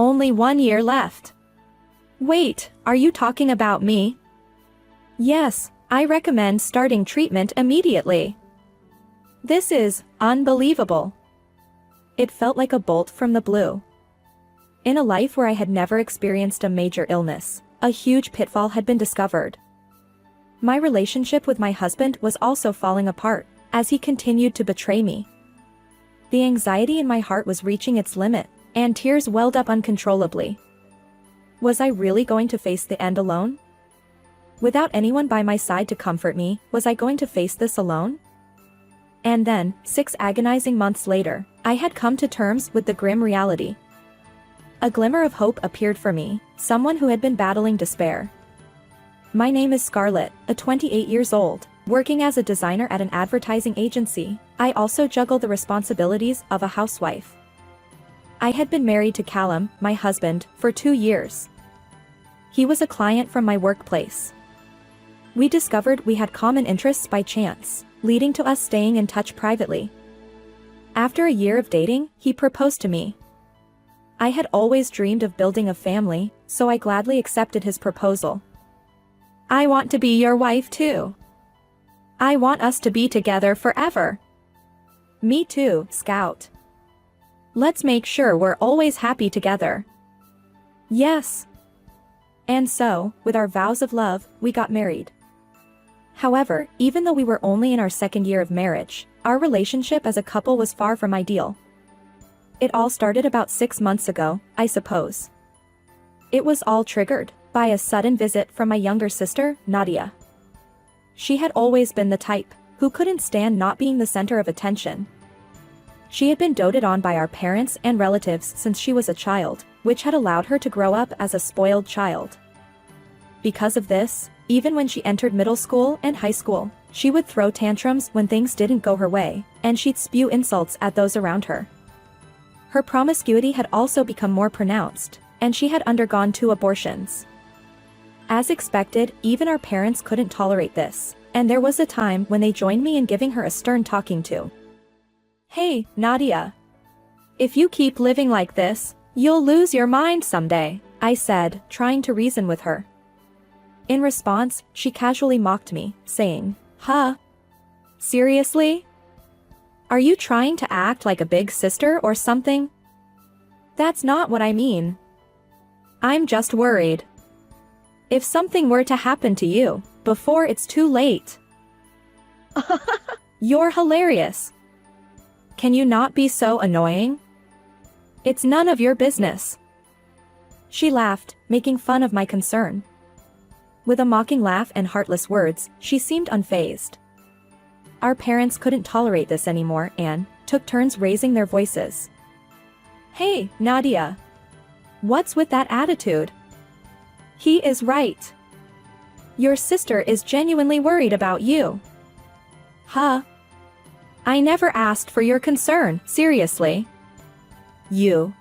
Only 1 year left. Wait, are you talking about me? Yes, I recommend starting treatment immediately. This is unbelievable. It felt like a bolt from the blue. In a life where I had never experienced a major illness, a huge pitfall had been discovered. My relationship with my husband was also falling apart, as he continued to betray me. The anxiety in my heart was reaching its limit, and tears welled up uncontrollably. Was I really going to face the end alone? Without anyone by my side to comfort me, was I going to face this alone? And then, 6 agonizing months later, I had come to terms with the grim reality. A glimmer of hope appeared for me, someone who had been battling despair. My name is Scarlett, a 28 years old, working as a designer at an advertising agency. I also juggle the responsibilities of a housewife. I had been married to Callum, my husband, for 2 years. He was a client from my workplace. We discovered we had common interests by chance, leading to us staying in touch privately. After a year of dating, he proposed to me. I had always dreamed of building a family, so I gladly accepted his proposal. I want to be your wife too. I want us to be together forever. Me too, Scout. Let's make sure we're always happy together. Yes. And so, with our vows of love, we got married. However, even though we were only in our 2nd year of marriage, our relationship as a couple was far from ideal. It all started about 6 months ago, I suppose. It was all triggered by a sudden visit from my younger sister, Nadia. She had always been the type who couldn't stand not being the center of attention. She had been doted on by our parents and relatives since she was a child, which had allowed her to grow up as a spoiled child. Because of this, even when she entered middle school and high school, she would throw tantrums when things didn't go her way, and she'd spew insults at those around her. Her promiscuity had also become more pronounced, and she had undergone 2 abortions. As expected, even our parents couldn't tolerate this, and there was a time when they joined me in giving her a stern talking to. Hey, Nadia. If you keep living like this, you'll lose your mind someday, I said, trying to reason with her. In response, she casually mocked me, saying, "Huh? Seriously? Are you trying to act like a big sister or something? That's not what I mean. I'm just worried. If something were to happen to you, before it's too late." You're hilarious. Can you not be so annoying? It's none of your business. She laughed, making fun of my concern. With a mocking laugh and heartless words, she seemed unfazed. Our parents couldn't tolerate this anymore and took turns raising their voices. Hey, Nadia. What's with that attitude? He is right. Your sister is genuinely worried about you. Huh? I never asked for your concern, seriously. You.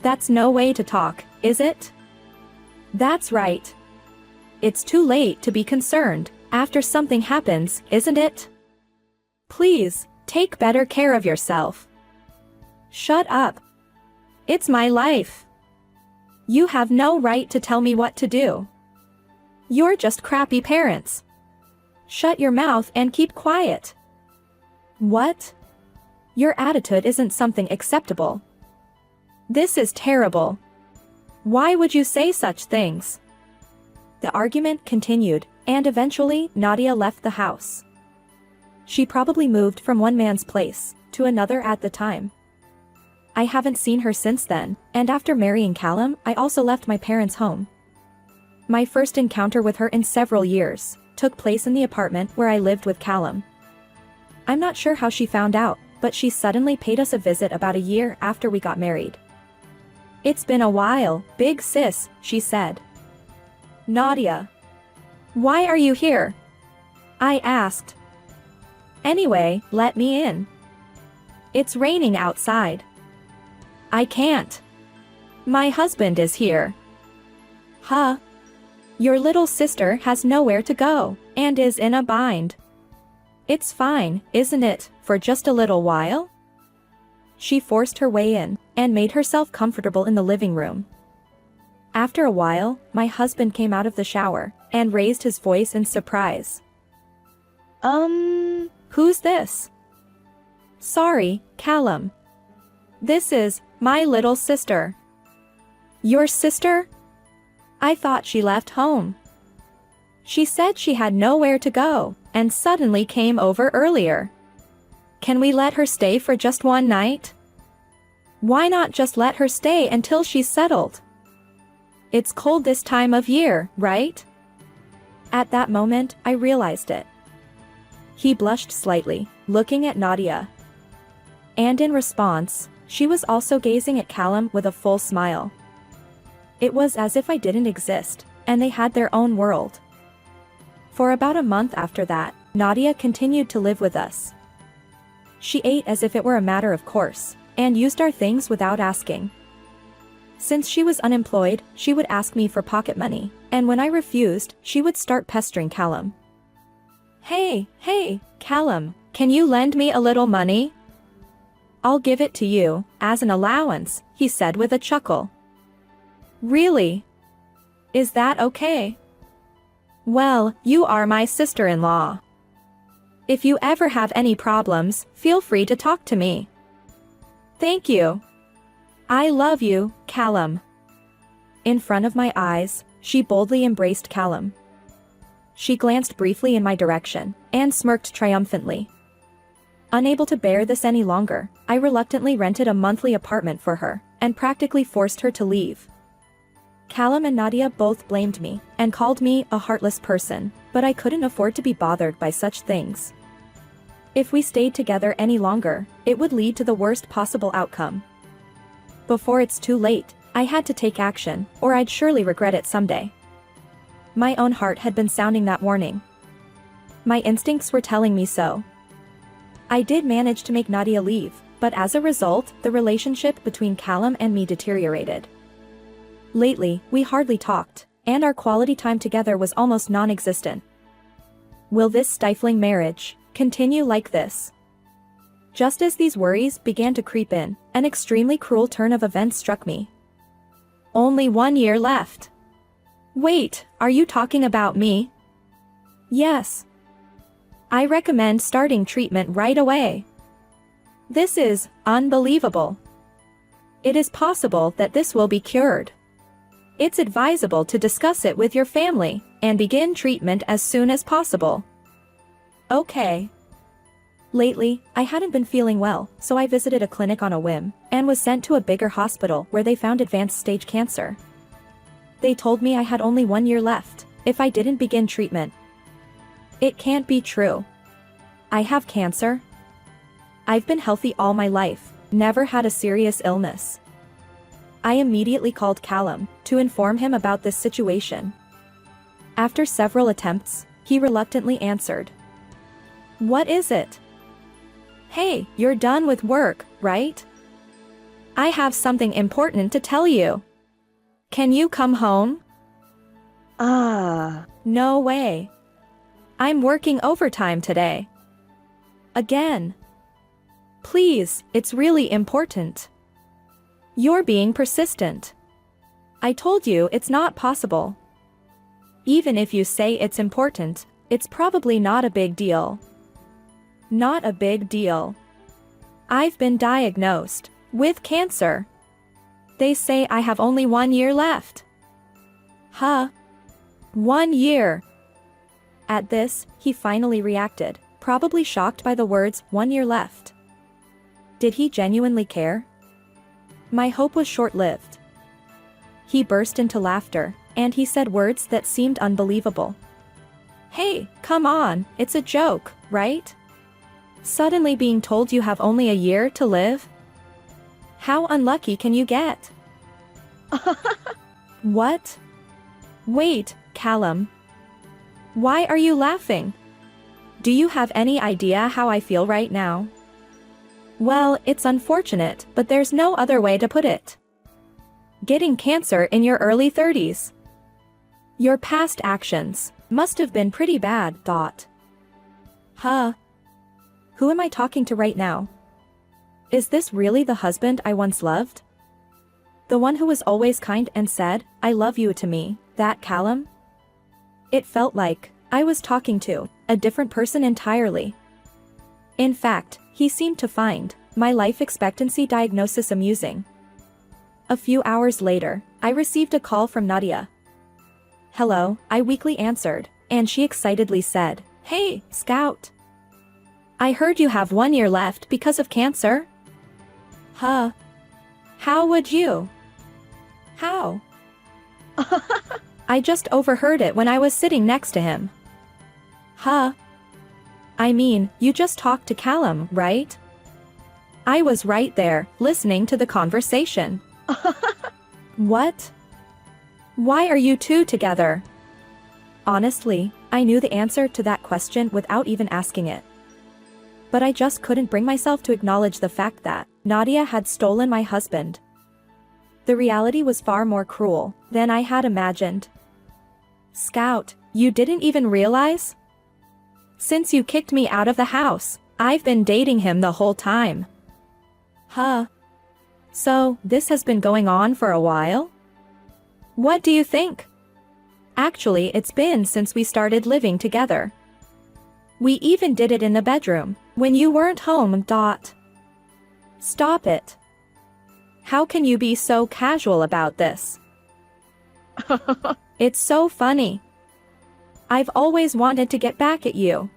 That's no way to talk, is it? That's right. It's too late to be concerned after something happens, isn't it? Please, take better care of yourself. Shut up. It's my life. You have no right to tell me what to do. You're just crappy parents. Shut your mouth and keep quiet. What? Your attitude isn't something acceptable. This is terrible. Why would you say such things? The argument continued, and eventually Nadia left the house. She probably moved from one man's place to another at the time. I haven't seen her since then, and after marrying Callum, I also left my parents' home. My first encounter with her in several years took place in the apartment where I lived with Callum. I'm not sure how she found out, but she suddenly paid us a visit about a year after we got married. It's been a while, big sis, she said. Nadia. Why are you here? I asked. Anyway, let me in. It's raining outside. I can't. My husband is here. Huh? Your little sister has nowhere to go, and is in a bind. It's fine, isn't it, for just a little while? She forced her way in, and made herself comfortable in the living room. After a while, my husband came out of the shower and raised his voice in surprise. Who's this? Sorry, Callum. This is my little sister. Your sister? I thought she left home. She said she had nowhere to go and suddenly came over earlier. Can we let her stay for just one night? Why not just let her stay until she's settled? It's cold this time of year, right? At that moment, I realized it. He blushed slightly, looking at Nadia. And in response, she was also gazing at Callum with a full smile. It was as if I didn't exist, and they had their own world. For about a month after that, Nadia continued to live with us. She ate as if it were a matter of course, and used our things without asking. Since she was unemployed, she would ask me for pocket money, and when I refused, she would start pestering Callum. Hey, Callum, can you lend me a little money? I'll give it to you, as an allowance, he said with a chuckle. Really? Is that okay? Well, you are my sister-in-law. If you ever have any problems, feel free to talk to me. Thank you. I love you, Callum. In front of my eyes, she boldly embraced Callum. She glanced briefly in my direction, and smirked triumphantly. Unable to bear this any longer, I reluctantly rented a monthly apartment for her, and practically forced her to leave. Callum and Nadia both blamed me, and called me a heartless person, but I couldn't afford to be bothered by such things. If we stayed together any longer, it would lead to the worst possible outcome. Before it's too late, I had to take action, or I'd surely regret it someday. My own heart had been sounding that warning. My instincts were telling me so. I did manage to make Nadia leave, but as a result, the relationship between Callum and me deteriorated. Lately, we hardly talked, and our quality time together was almost non-existent. Will this stifling marriage continue like this? Just as these worries began to creep in, an extremely cruel turn of events struck me. Only 1 year left. Wait, are you talking about me? Yes. I recommend starting treatment right away. This is unbelievable. It is possible that this will be cured. It's advisable to discuss it with your family, and begin treatment as soon as possible. Okay. Lately, I hadn't been feeling well, so I visited a clinic on a whim, and was sent to a bigger hospital where they found advanced stage cancer. They told me I had only 1 year left, if I didn't begin treatment. It can't be true. I have cancer? I've been healthy all my life, never had a serious illness. I immediately called Callum, to inform him about this situation. After several attempts, he reluctantly answered. What is it? Hey, you're done with work, right? I have something important to tell you. Can you come home? No way. I'm working overtime today. Again. Please, it's really important. You're being persistent. I told you it's not possible. Even if you say it's important, it's probably not a big deal. Not a big deal. I've been diagnosed with cancer. They say I have only 1 year left. Huh? 1 year. At this, he finally reacted, probably shocked by the words 1 year left. Did he genuinely care? My hope was short-lived. He burst into laughter, and he said words that seemed unbelievable. Hey, come on, it's a joke, right? Suddenly being told you have only a year to live? How unlucky can you get? What? Wait, Callum. Why are you laughing? Do you have any idea how I feel right now? Well, it's unfortunate, but there's no other way to put it. Getting cancer in your early 30s. Your past actions must have been pretty bad, thought. Huh? Who am I talking to right now? Is this really the husband I once loved? The one who was always kind and said, "I love you" to me, that Callum? It felt like I was talking to a different person entirely. In fact, he seemed to find my life expectancy diagnosis amusing. A few hours later, I received a call from Nadia. "Hello," I weakly answered, and she excitedly said, "Hey, Scout. I heard you have 1 year left because of cancer?" Huh? How would you? How? I just overheard it when I was sitting next to him. Huh? I mean, you just talked to Callum, right? I was right there, listening to the conversation. What? Why are you two together? Honestly, I knew the answer to that question without even asking it. But I just couldn't bring myself to acknowledge the fact that Nadia had stolen my husband. The reality was far more cruel than I had imagined. Scout, you didn't even realize? Since you kicked me out of the house, I've been dating him the whole time. Huh? So, this has been going on for a while? What do you think? Actually, it's been since we started living together. We even did it in the bedroom, when you weren't home. Stop it. How can you be so casual about this? It's so funny. I've always wanted to get back at you.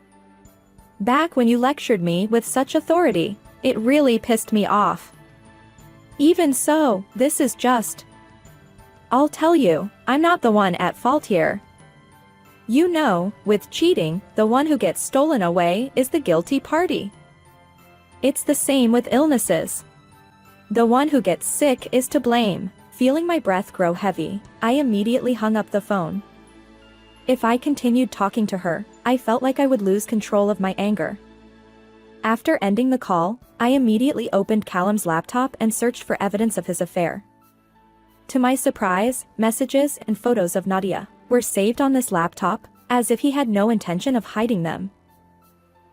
Back when you lectured me with such authority, it really pissed me off. Even so, this is just... I'll tell you, I'm not the one at fault here. You know, with cheating, the one who gets stolen away is the guilty party. It's the same with illnesses. The one who gets sick is to blame. Feeling my breath grow heavy, I immediately hung up the phone. If I continued talking to her, I felt like I would lose control of my anger. After ending the call, I immediately opened Callum's laptop and searched for evidence of his affair. To my surprise, messages and photos of Nadia were saved on this laptop, as if he had no intention of hiding them.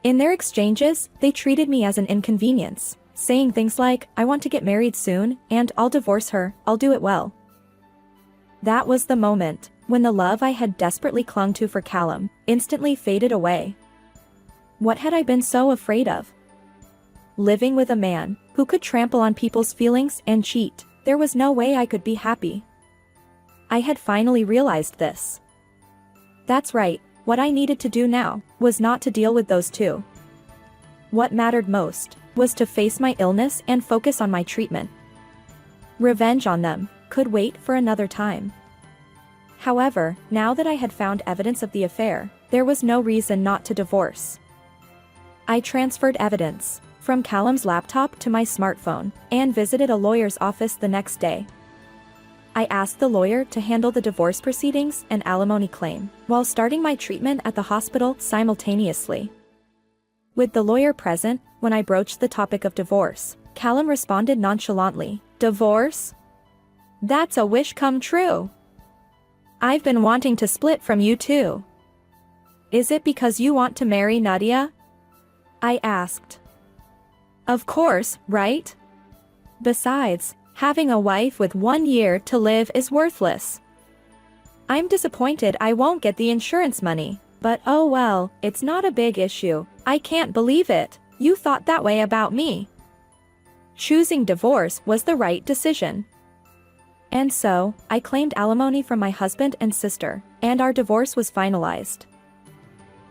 In their exchanges, they treated me as an inconvenience, saying things like, "I want to get married soon, and I'll divorce her, I'll do it well." That was the moment when the love I had desperately clung to for Callum instantly faded away. What had I been so afraid of? Living with a man who could trample on people's feelings and cheat, there was no way I could be happy. I had finally realized this. That's right, what I needed to do now was not to deal with those two. What mattered most was to face my illness and focus on my treatment. Revenge on them could wait for another time. However, now that I had found evidence of the affair, there was no reason not to divorce. I transferred evidence from Callum's laptop to my smartphone and visited a lawyer's office the next day. I asked the lawyer to handle the divorce proceedings and alimony claim, while starting my treatment at the hospital simultaneously. With the lawyer present, when I broached the topic of divorce, Callum responded nonchalantly, "Divorce? That's a wish come true. I've been wanting to split from you too. Is it because you want to marry Nadia?" I asked. Of course, right? Besides, having a wife with 1 year to live is worthless. I'm disappointed I won't get the insurance money, but oh well, it's not a big issue. I can't believe it, you thought that way about me. Choosing divorce was the right decision. And so, I claimed alimony from my husband and sister, and our divorce was finalized.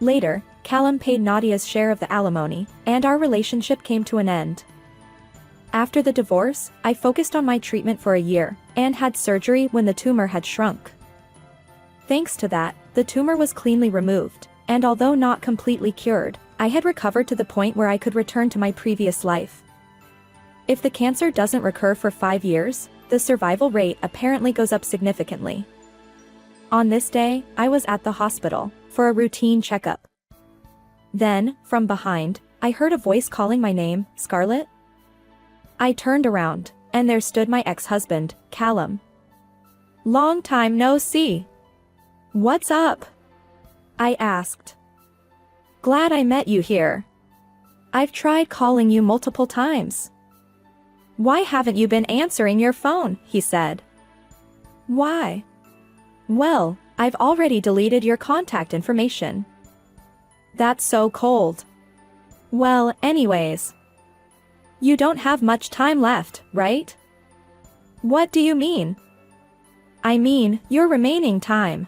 Later, Callum paid Nadia's share of the alimony, and our relationship came to an end. After the divorce, I focused on my treatment for a year, and had surgery when the tumor had shrunk. Thanks to that, the tumor was cleanly removed, and although not completely cured, I had recovered to the point where I could return to my previous life. If the cancer doesn't recur for 5 years, the survival rate apparently goes up significantly. On this day, I was at the hospital for a routine checkup. Then, from behind, I heard a voice calling my name, "Scarlett?" I turned around, and there stood my ex-husband, Callum. "Long time no see. What's up?" I asked. "Glad I met you here. I've tried calling you multiple times. Why haven't you been answering your phone? He said. Why? Well, I've already deleted your contact information. That's so cold. Well, anyways. You don't have much time left, right? What do you mean? I mean, your remaining time.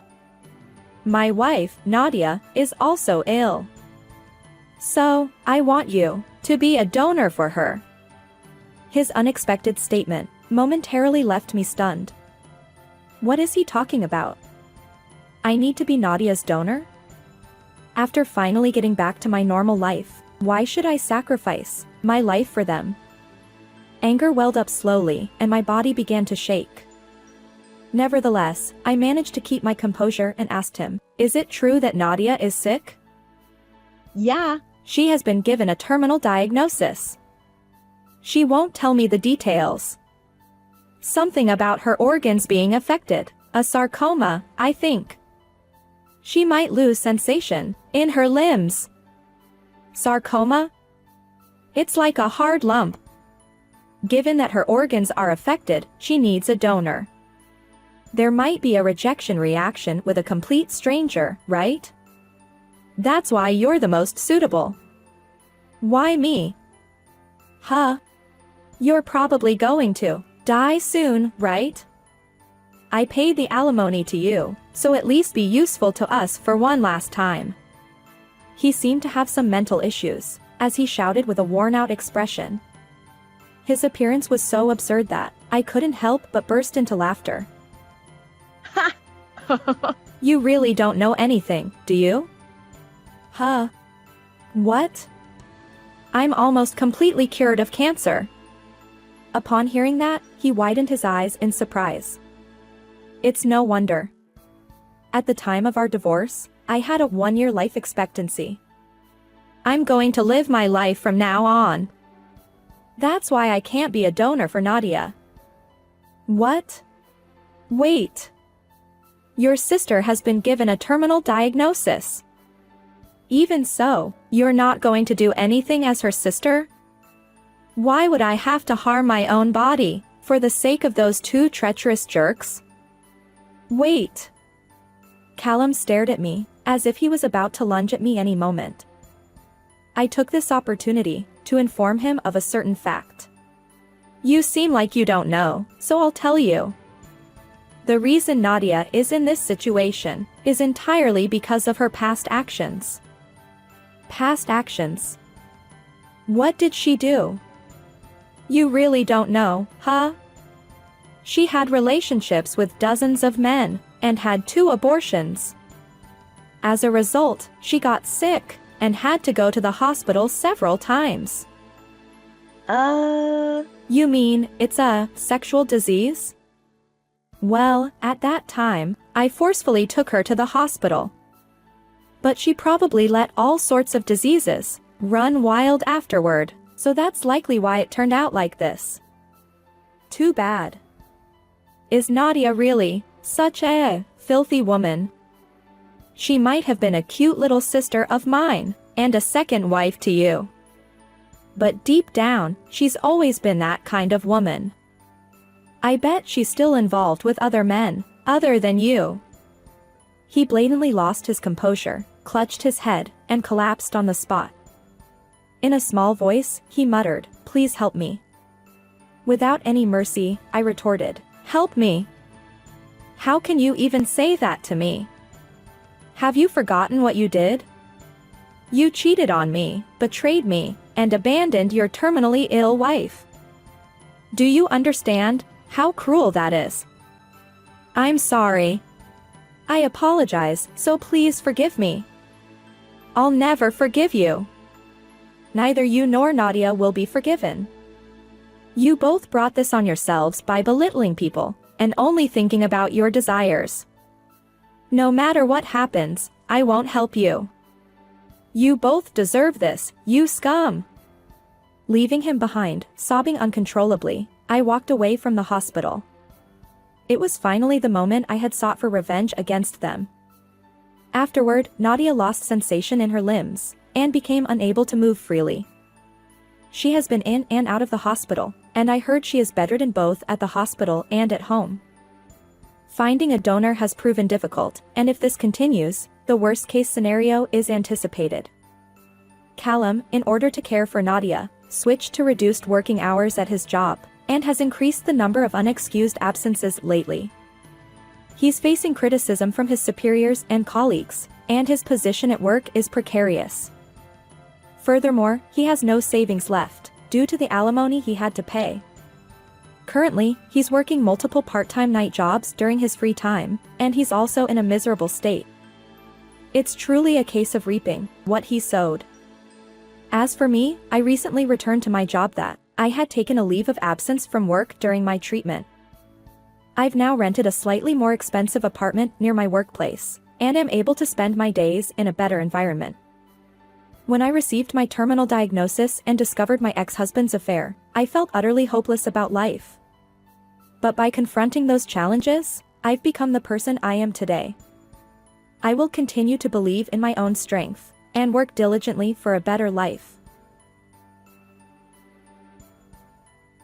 My wife, Nadia, is also ill. So, I want you to be a donor for her. His unexpected statement momentarily left me stunned. What is he talking about? I need to be Nadia's donor? After finally getting back to my normal life, why should I sacrifice my life for them? Anger welled up slowly, and my body began to shake. Nevertheless, I managed to keep my composure and asked him, is it true that Nadia is sick? Yeah, she has been given a terminal diagnosis. She won't tell me the details. Something about her organs being affected, a sarcoma, I think. She might lose sensation in her limbs. Sarcoma? It's like a hard lump. Given that her organs are affected, she needs a donor. There might be a rejection reaction with a complete stranger, right? That's why you're the most suitable. Why me? Huh? You're probably going to die soon, right? I paid the alimony to you, so at least be useful to us for one last time. He seemed to have some mental issues, as he shouted with a worn-out expression. His appearance was so absurd that I couldn't help but burst into laughter. Ha! You really don't know anything, do you? Huh? What? I'm almost completely cured of cancer. Upon hearing that, he widened his eyes in surprise. It's no wonder. At the time of our divorce, I had a 1-year life expectancy. I'm going to live my life from now on. That's why I can't be a donor for Nadia. What? Wait. Your sister has been given a terminal diagnosis. Even so, you're not going to do anything as her sister? Why would I have to harm my own body, for the sake of those two treacherous jerks? Wait. Callum stared at me, as if he was about to lunge at me any moment. I took this opportunity to inform him of a certain fact. You seem like you don't know, so I'll tell you. The reason Nadia is in this situation is entirely because of her past actions. Past actions? What did she do? You really don't know, huh? She had relationships with dozens of men, and had 2 abortions. As a result, she got sick, and had to go to the hospital several times. You mean, it's a sexual disease? Well, at that time, I forcefully took her to the hospital. But she probably let all sorts of diseases run wild afterward, so that's likely why it turned out like this. Too bad. Is Nadia really such a filthy woman? She might have been a cute little sister of mine, and a second wife to you. But deep down, she's always been that kind of woman. I bet she's still involved with other men, other than you. He blatantly lost his composure, clutched his head, and collapsed on the spot. In a small voice, he muttered, "Please help me." Without any mercy, I retorted, "Help me? How can you even say that to me? Have you forgotten what you did? You cheated on me, betrayed me, and abandoned your terminally ill wife. Do you understand how cruel that is? I'm sorry. I apologize, so please forgive me. I'll never forgive you. Neither you nor Nadia will be forgiven. You both brought this on yourselves by belittling people, and only thinking about your desires. No matter what happens, I won't help you. You both deserve this, you scum." Leaving him behind, sobbing uncontrollably, I walked away from the hospital. It was finally the moment I had sought for revenge against them. Afterward, Nadia lost sensation in her limbs, and became unable to move freely. She has been in and out of the hospital, and I heard she is bedridden both at the hospital and at home. Finding a donor has proven difficult, and if this continues, the worst-case scenario is anticipated. Callum, in order to care for Nadia, switched to reduced working hours at his job, and has increased the number of unexcused absences lately. He's facing criticism from his superiors and colleagues, and his position at work is precarious. Furthermore, he has no savings left, due to the alimony he had to pay. Currently, he's working multiple part-time night jobs during his free time, and he's also in a miserable state. It's truly a case of reaping what he sowed. As for me, I recently returned to my job that I had taken a leave of absence from work during my treatment. I've now rented a slightly more expensive apartment near my workplace, and am able to spend my days in a better environment. When I received my terminal diagnosis and discovered my ex-husband's affair, I felt utterly hopeless about life. But by confronting those challenges, I've become the person I am today. I will continue to believe in my own strength, and work diligently for a better life.